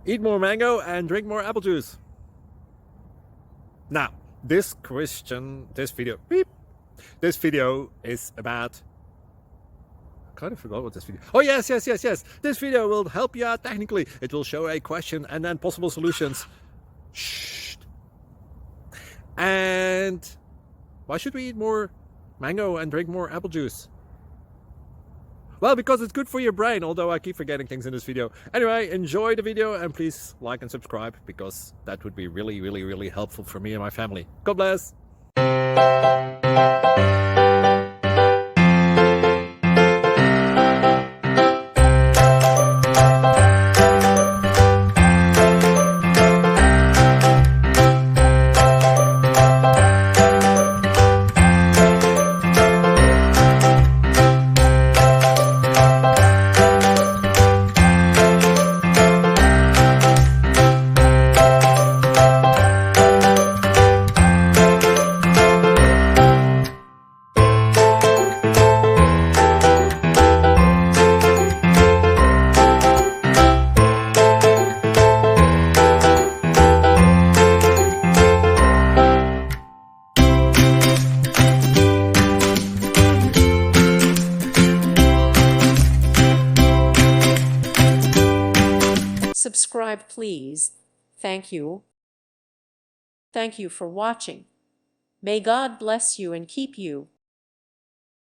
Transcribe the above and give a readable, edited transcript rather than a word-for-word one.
Eat more mango and drink more apple juice. Now, this video is about, I kind of forgot what this video. Oh, yes. This video will help you out technically. It will show a question and then possible solutions. Shh. And why should we eat more mango and drink more apple juice? Well, because it's good for your brain, although I keep forgetting things in this video. Anyway, enjoy the video and please like and subscribe, because that would be really helpful for me and my family. God bless! Subscribe, please. Thank you. Thank you for watching. May God bless you and keep you.